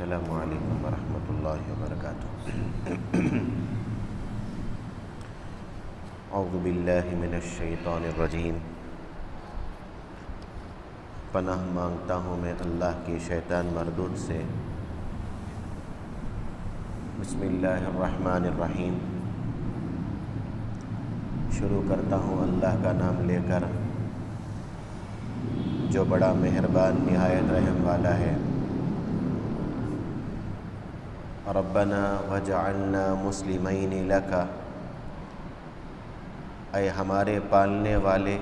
السلام علیکم ورحمۃ اللہ وبرکاتہ۔ اعوذ باللہ من الشیطان الرجیم۔ پناہ مانگتا ہوں میں اللہ کی شیطان مردود سے۔ بسم اللہ الرحمن الرحیم۔ شروع کرتا ہوں اللہ کا نام لے کر جو بڑا مہربان نہایت رحم والا ہے۔ ربنا وجعلنا مسلمین لک، اے ہمارے پالنے والے،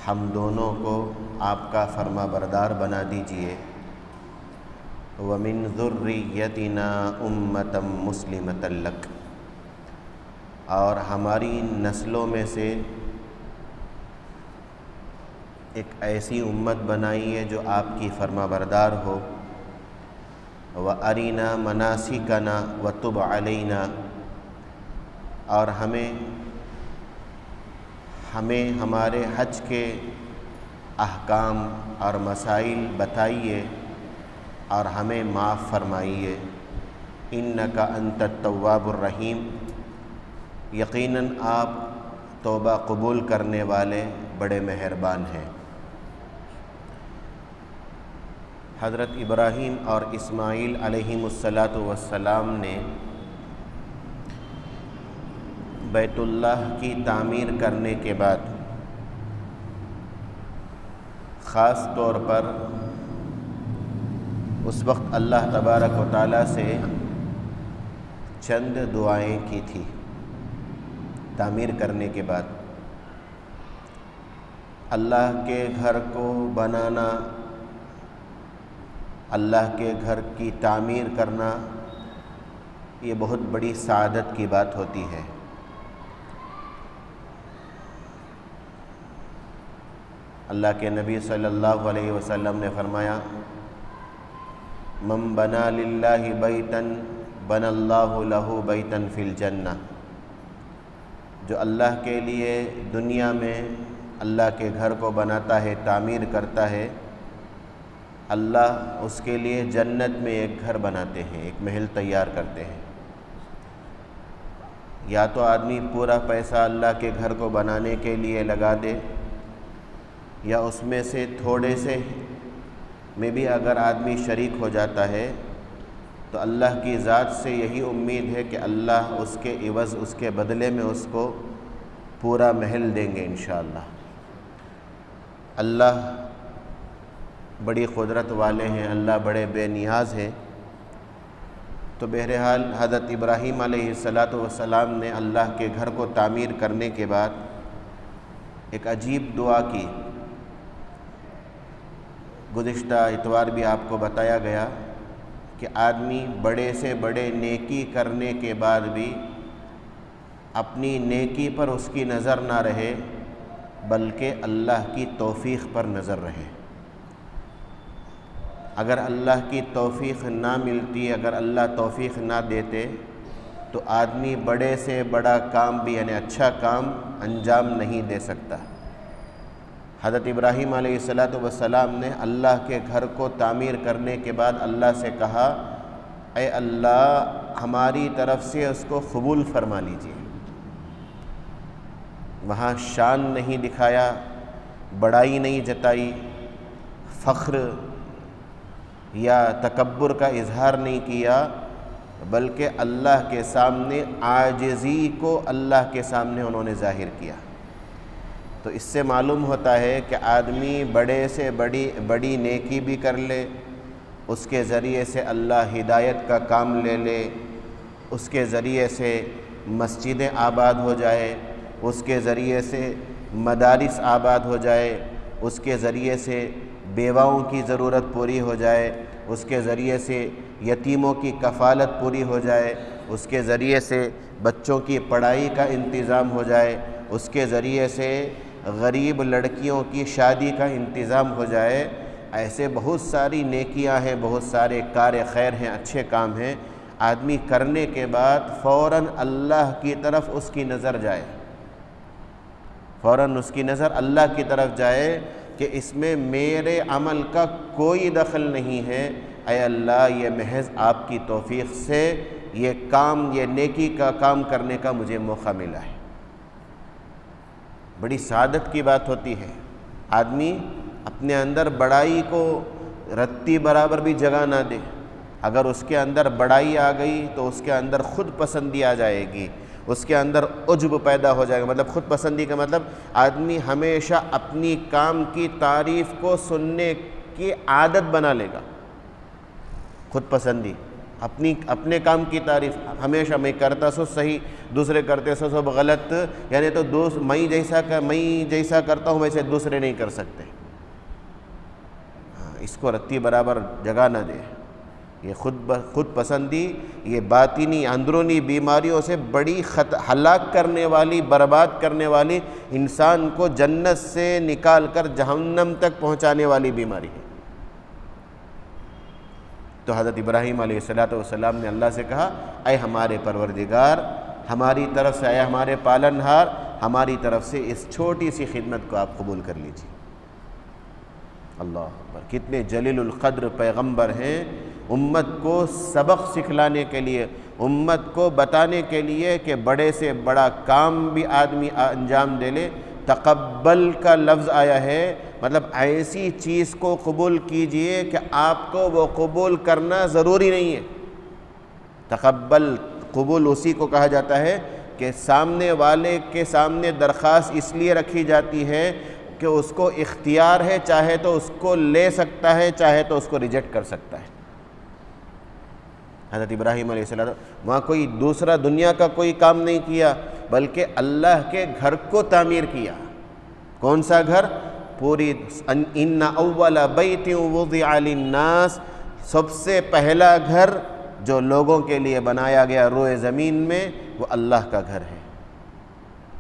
ہم دونوں کو آپ کا فرما بردار بنا دیجئے۔ ومن ذریتنا امۃ مسلمۃ لک، اور ہماری نسلوں میں سے ایک ایسی امت بنائیے جو آپ کی فرما بردار ہو۔ وَأَرِنَا مَنَاسِكَنَا وَتُبْ عَلَيْنَا، اور ہمیں ہمارے حج کے احکام اور مسائل بتائیے اور ہمیں معاف فرمائیے۔ اِنَّكَ أَنْتَ التَّوَّابُ الرَّحِيمُ، یقیناً آپ توبہ قبول کرنے والے بڑے مہربان ہیں۔ حضرت ابراہیم اور اسماعیل علیہم السلام نے بیت اللہ کی تعمیر کرنے کے بعد خاص طور پر اس وقت اللہ تبارک و تعالیٰ سے چند دعائیں کی تھی۔ تعمیر کرنے کے بعد اللہ کے گھر کو بنانا، اللہ کے گھر کی تعمیر کرنا، یہ بہت بڑی سعادت کی بات ہوتی ہے۔ اللہ کے نبی صلی اللہ علیہ وسلم نے فرمایا، من بنا للہ بیتا بنا اللہ لہ بیتا فی الجنہ، جو اللہ کے لیے دنیا میں اللہ کے گھر کو بناتا ہے، تعمیر کرتا ہے، اللہ اس کے لیے جنت میں ایک گھر بناتے ہیں، ایک محل تیار کرتے ہیں۔ یا تو آدمی پورا پیسہ اللہ کے گھر کو بنانے کے لیے لگا دے، یا اس میں سے تھوڑے سے میں بھی اگر آدمی شریک ہو جاتا ہے تو اللہ کی ذات سے یہی امید ہے کہ اللہ اس کے عوض، اس کے بدلے میں اس کو پورا محل دیں گے انشاءاللہ۔ اللہ بڑی قدرت والے ہیں، اللہ بڑے بے نیاز ہیں۔ تو بہرحال حضرت ابراہیم علیہ السلام نے اللہ کے گھر کو تعمیر کرنے کے بعد ایک عجیب دعا کی۔ گزشتہ اتوار بھی آپ کو بتایا گیا کہ آدمی بڑے سے بڑے نیکی کرنے کے بعد بھی اپنی نیکی پر اس کی نظر نہ رہے، بلکہ اللہ کی توفیق پر نظر رہے۔ اگر اللہ کی توفیق نہ ملتی، اگر اللہ توفیق نہ دیتے تو آدمی بڑے سے بڑا کام بھی، یعنی اچھا کام انجام نہیں دے سکتا۔ حضرت ابراہیم علیہ السلام نے اللہ کے گھر کو تعمیر کرنے کے بعد اللہ سے کہا، اے اللہ ہماری طرف سے اس کو قبول فرما لیجیے۔ وہاں شان نہیں دکھایا، بڑائی نہیں جتائی، فخر یا تکبر کا اظہار نہیں کیا، بلکہ اللہ کے سامنے عاجزی کو اللہ کے سامنے انہوں نے ظاہر کیا۔ تو اس سے معلوم ہوتا ہے کہ آدمی بڑے سے بڑی نیکی بھی کر لے، اس کے ذریعے سے اللہ ہدایت کا کام لے لے، اس کے ذریعے سے مسجدیں آباد ہو جائے، اس کے ذریعے سے مدارس آباد ہو جائے، اس کے ذریعے سے بیواؤں کی ضرورت پوری ہو جائے، اس کے ذریعے سے یتیموں کی کفالت پوری ہو جائے، اس کے ذریعے سے بچوں کی پڑھائی کا انتظام ہو جائے، اس کے ذریعے سے غریب لڑکیوں کی شادی کا انتظام ہو جائے۔ ایسے بہت ساری نیکیاں ہیں، بہت سارے کار خیر ہیں، اچھے کام ہیں، آدمی کرنے کے بعد فوراً اللہ کی طرف اس کی نظر جائے، فوراً اس کی نظر اللہ کی طرف جائے، کہ اس میں میرے عمل کا کوئی دخل نہیں ہے، اے اللہ یہ محض آپ کی توفیق سے یہ نیکی کا کام کرنے کا مجھے موقع ملا ہے۔ بڑی سعادت کی بات ہوتی ہے، آدمی اپنے اندر بڑائی کو رتی برابر بھی جگہ نہ دے۔ اگر اس کے اندر بڑائی آ گئی تو اس کے اندر خود پسندی آ جائے گی، اس کے اندر عجب پیدا ہو جائے گا۔ مطلب خود پسندی کا مطلب آدمی ہمیشہ اپنی کام کی تعریف کو سننے کی عادت بنا لے گا۔ خود پسندی، اپنے کام کی تعریف ہمیشہ، میں کرتا سو صحیح، دوسرے کرتے سو سب غلط، یعنی تو میں جیسا کرتا ہوں ویسے دوسرے نہیں کر سکتے۔ اس کو رتی برابر جگہ نہ دے۔ یہ خود پسندی، یہ باطنی اندرونی بیماریوں سے بڑی ہلاک کرنے والی، برباد کرنے والی، انسان کو جنت سے نکال کر جہنم تک پہنچانے والی بیماری ہے۔ تو حضرت ابراہیم علیہ السلام نے اللہ سے کہا، اے ہمارے پروردگار، ہماری طرف سے، اے ہمارے پالنہار، ہماری طرف سے اس چھوٹی سی خدمت کو آپ قبول کر لیجیے۔ اللہ اکبر، کتنے جلیل القدر پیغمبر ہیں، امت کو سبق سکھلانے کے لیے، امت کو بتانے کے لیے کہ بڑے سے بڑا کام بھی آدمی انجام دے لے۔ تقبل کا لفظ آیا ہے، مطلب ایسی چیز کو قبول کیجئے کہ آپ کو وہ قبول کرنا ضروری نہیں ہے۔ تقبل، قبول اسی کو کہا جاتا ہے کہ سامنے والے کے سامنے درخواست اس لیے رکھی جاتی ہے کہ اس کو اختیار ہے، چاہے تو اس کو لے سکتا ہے، چاہے تو اس کو ریجیکٹ کر سکتا ہے۔ حضرت ابراہیم علیہ السلام وہاں کوئی دوسرا دنیا کا کوئی کام نہیں کیا، بلکہ اللہ کے گھر کو تعمیر کیا۔ کون سا گھر؟ پوری ان اول بیت وضع للناس، سب سے پہلا گھر جو لوگوں کے لیے بنایا گیا روئے زمین میں، وہ اللہ کا گھر ہے۔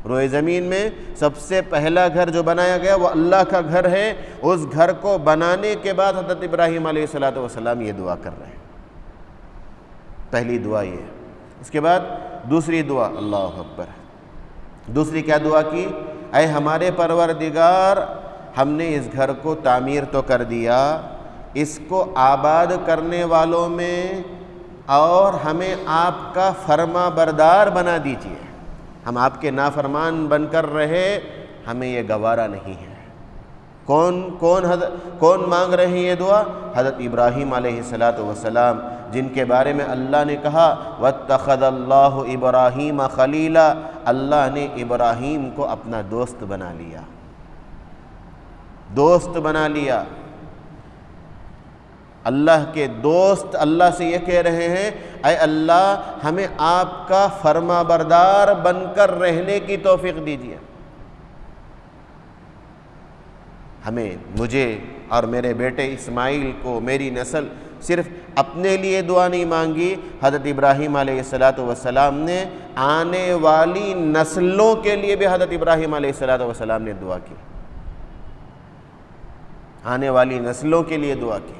روئے زمین میں سب سے پہلا گھر جو بنایا گیا وہ اللہ کا گھر ہے۔ اس گھر کو بنانے کے بعد حضرت ابراہیم علیہ السلام یہ دعا کر رہے ہیں۔ پہلی دعا یہ، اس کے بعد دوسری دعا، اللہ اکبر، دوسری کیا دعا کی؟ اے ہمارے پروردگار، ہم نے اس گھر کو تعمیر تو کر دیا، اس کو آباد کرنے والوں میں اور ہمیں آپ کا فرما بردار بنا دیجیے۔ ہم آپ کے نافرمان بن کر رہے، ہمیں یہ گوارا نہیں ہے۔ کون مانگ رہے ہیں یہ دعا؟ حضرت ابراہیم علیہ السلام، جن کے بارے میں اللہ نے کہا وَاتَّخَذَ اللَّهُ إِبْرَاهِيمَ خَلِيلًا، اللہ نے ابراہیم کو اپنا دوست بنا لیا، دوست بنا لیا۔ اللہ کے دوست اللہ سے یہ کہہ رہے ہیں، اے اللہ ہمیں آپ کا فرما بردار بن کر رہنے کی توفیق دیجیے۔ مجھے اور میرے بیٹے اسماعیل کو، میری نسل، صرف اپنے لیے دعا نہیں مانگی، حضرت ابراہیم علیہ السلام نے آنے والی نسلوں کے لیے بھی حضرت ابراہیم علیہ السلام نے دعا کی، آنے والی نسلوں کے لیے دعا کی۔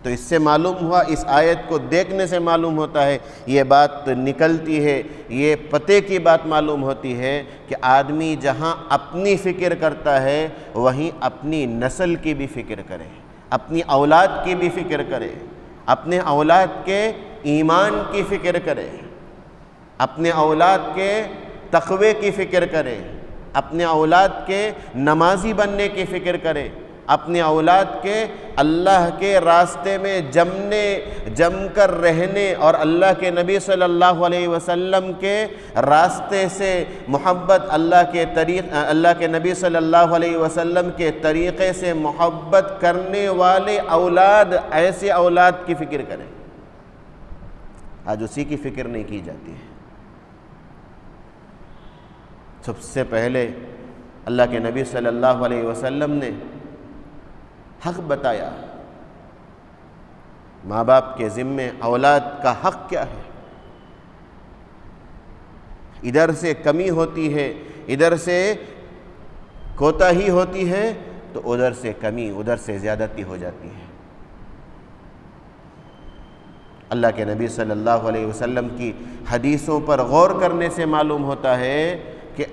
تو اس سے معلوم ہوا، اس آیت کو دیکھنے سے معلوم ہوتا ہے، یہ بات نکلتی ہے، یہ پتے کی بات معلوم ہوتی ہے کہ آدمی جہاں اپنی فکر کرتا ہے وہیں اپنی نسل کی بھی فکر کرے، اپنی اولاد کی بھی فکر کرے، اپنے اولاد کے ایمان کی فکر کرے، اپنے اولاد کے تقوی کی فکر کرے، اپنے اولاد کے نمازی بننے کی فکر کرے، اپنے اولاد کے اللہ کے راستے میں جم کر رہنے اور اللہ کے نبی صلی اللہ علیہ وسلم کے راستے سے محبت، اللہ کے نبی صلی اللہ علیہ وسلم کے طریقے سے محبت کرنے والے اولاد، ایسے اولاد کی فکر کریں۔ آج اسی کی فکر نہیں کی جاتی ہے۔ سب سے پہلے اللہ کے نبی صلی اللہ علیہ وسلم نے حق بتایا، ماں باپ کے ذمے اولاد کا حق کیا ہے۔ ادھر سے کمی ہوتی ہے، ادھر سے کوتاہی ہوتی ہے تو ادھر سے کمی، ادھر سے زیادتی ہو جاتی ہے۔ اللہ کے نبی صلی اللہ علیہ وسلم کی حدیثوں پر غور کرنے سے معلوم ہوتا ہے کہ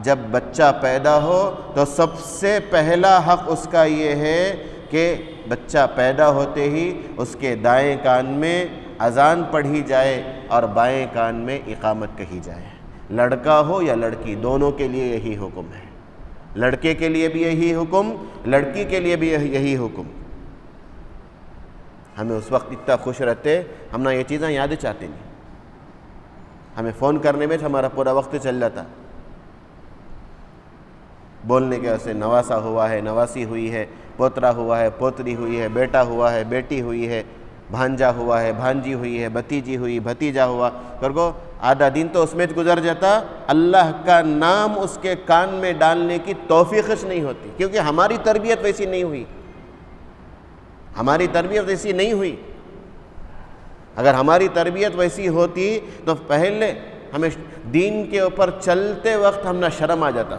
جب بچہ پیدا ہو تو سب سے پہلا حق اس کا یہ ہے کہ بچہ پیدا ہوتے ہی اس کے دائیں کان میں اذان پڑھی جائے اور بائیں کان میں اقامت کہی جائے. لڑکا ہو یا لڑکی، دونوں کے لیے یہی حکم ہے. لڑکے کے لیے بھی یہی حکم، لڑکی کے لیے بھی یہی حکم. ہمیں اس وقت اتنا خوش رہتے، ہم نہ یہ چیزیں یاد چاہتے نہیں. ہمیں فون کرنے میں ہمارا پورا وقت چل جاتا. بولنے کے واسطے نواسا ہوا ہے، نواسی ہوئی ہے، پوترا ہوا ہے، پوتری ہوئی ہے، بیٹا ہوا ہے، بیٹی ہوئی ہے، بھانجا ہوا ہے، بھانجی ہوئی ہے، بھتیجی ہوئی، بھتیجا ہوا کرو. آدھا دن تو اس میں گزر جاتا، اللہ کا نام اس کے کان میں ڈالنے کی توفیقش نہیں ہوتی، کیونکہ ہماری تربیت ویسی نہیں ہوئی. ہماری تربیت ویسی نہیں ہوئی. اگر ہماری تربیت ویسی ہوتی تو پہلے ہمیں دین کے اوپر چلتے وقت ہم نہ شرم آ جاتا.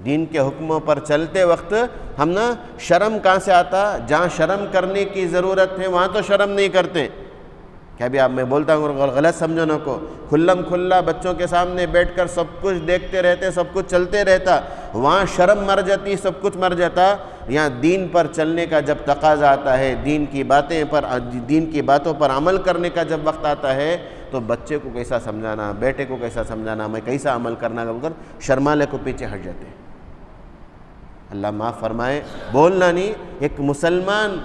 دین کے حکموں پر چلتے وقت ہم نہ شرم کہاں سے آتا؟ جہاں شرم کرنے کی ضرورت ہے وہاں تو شرم نہیں کرتے. کیا بھی آپ میں بولتا ہوں غلط سمجھو نہ کو، کھلم کھلا بچوں کے سامنے بیٹھ کر سب کچھ دیکھتے رہتے، سب کچھ چلتے رہتا، وہاں شرم مر جاتی، سب کچھ مر جاتا. یہاں دین پر چلنے کا جب تقاضا آتا ہے، دین کی باتوں پر عمل کرنے کا جب وقت آتا ہے تو بچے کو کیسا سمجھانا، بیٹے کو کیسا سمجھانا، میں کیسا عمل کرنا کر شرمالے کو پیچھے ہٹ جاتے. اللہ معاف فرمائے. بولنا نہیں. ایک مسلمان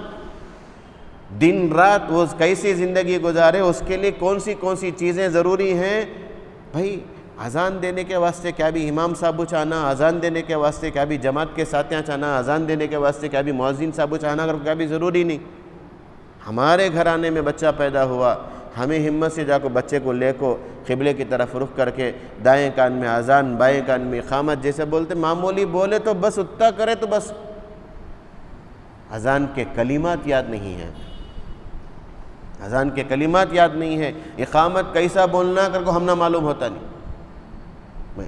دن رات وہ کیسی زندگی گزارے، اس کے لیے کون سی چیزیں ضروری ہیں. بھائی اذان دینے کے واسطے کیا بھی امام صاحب چاہنا، اذان دینے کے واسطے کیا بھی جماعت کے ساتھیاں چاہنا، اذان دینے کے واسطے کیا بھی مؤذن صاحب چاہنا، اگر کیا بھی ضروری نہیں. ہمارے گھرانے میں بچہ پیدا ہوا، ہمیں ہمت سے جا کو بچے کو لے کو قبلے کی طرف رخ کر کے دائیں کان میں اذان، بائیں کان میں اقامت جیسے بولتے، معمولی بولے تو بس اتنا کرے تو بس. اذان کے کلمات یاد نہیں ہیں، اذان کے کلمات یاد نہیں ہے. اقامت کیسا بولنا کر کو ہم نہ معلوم ہوتا نہیں.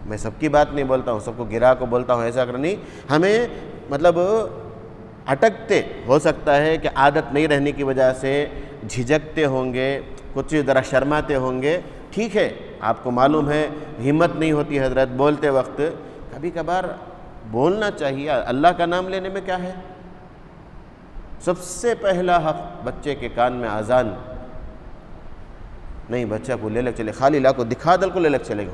میں سب کی بات نہیں بولتا ہوں، سب کو گرا کو بولتا ہوں، ایسا کر نہیں. ہمیں مطلب اٹکتے ہو سکتا ہے کہ عادت نہیں رہنے کی وجہ سے جھجکتے ہوں گے، کچھ ذرا شرماتے ہوں گے. ٹھیک ہے، آپ کو معلوم ہے ہمت نہیں ہوتی حضرت بولتے وقت، کبھی کبھار بولنا چاہیے. اللہ کا نام لینے میں کیا ہے؟ سب سے پہلا حق بچے کے کان میں اذان نہیں. بچہ کو لے لے چلے، خالی لا کو دکھا دل کو لے لے چلے گا.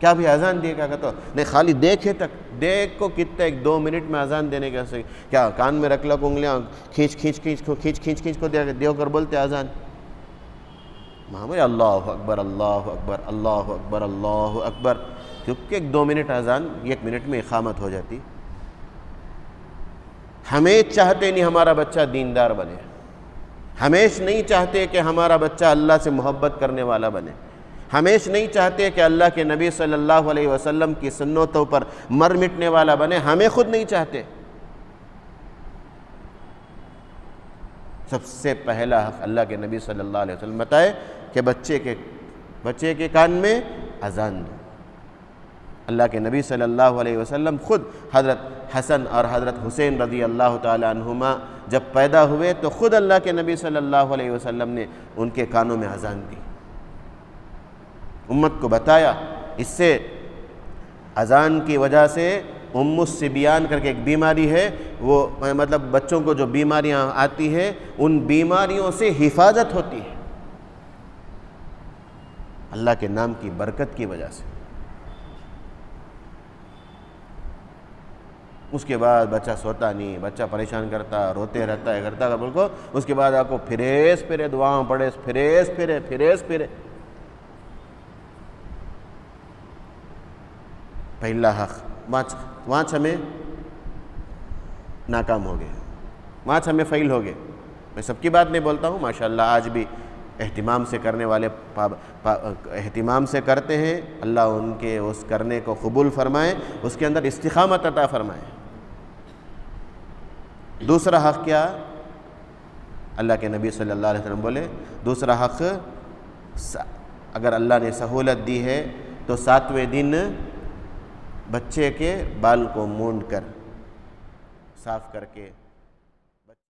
کیا بھی اذان دیے کیا کہتا نہیں، خالی دیکھے تک، دیکھ کو کتنے 1-2 منٹ میں اذان دینے کے سے کیا کان میں رکھ لو کو انگلیاں کھینچ کو دیو کر بولتے اذان. معمولی اللہ اکبر اللہ اکبر اللہ اکبر اللہ اکبر، کیونکہ 1-2 منٹ اذان 1 منٹ میں اقامت ہو جاتی. ہمیں چاہتے نہیں ہمارا بچہ دیندار بنے، ہمیشہ نہیں چاہتے کہ ہمارا بچہ اللہ سے محبت کرنے والا بنے، ہمیشہ نہیں چاہتے کہ اللہ کے نبی صلی اللہ علیہ وسلم کی سنتوں پر مر مٹنے والا بنے، ہمیں خود نہیں چاہتے. سب سے پہلا حق اللہ کے نبی صلی اللہ علیہ وسلم بتائے کہ بچے کے کان میں اذان دو. اللہ کے نبی صلی اللہ علیہ وسلم خود حضرت حسن اور حضرت حسین رضی اللہ تعالی عنہما جب پیدا ہوئے تو خود اللہ کے نبی صلی اللہ علیہ وسلم نے ان کے کانوں میں اذان دی، امت کو بتایا. اس سے اذان کی وجہ سے الصبیان کر کے ایک بیماری ہے، وہ مطلب بچوں کو جو بیماریاں آتی ہیں ان بیماریوں سے حفاظت ہوتی ہے اللہ کے نام کی برکت کی وجہ سے. اس کے بعد بچہ سوتا نہیں، بچہ پریشان کرتا، روتے رہتا ہے کرتا بالکل. اس کے بعد آپ کو پھریس پھرے دعاؤں پڑھے، پھریس پھرے. پہلا حق وہاں ہمیں ناکام ہو گئے، وہاں ہمیں فیل ہو گئے. میں سب کی بات نہیں بولتا ہوں، ماشاءاللہ آج بھی اہتمام سے کرنے والے اہتمام سے کرتے ہیں. اللہ ان کے اس کرنے کو قبول فرمائے، اس کے اندر استقامت عطا فرمائے. دوسرا حق کیا؟ اللہ کے نبی صلی اللہ علیہ وسلم بولے دوسرا حق، اگر اللہ نے سہولت دی ہے تو 7ویں دن بچے کے بال کو مونڈ کر صاف کر کے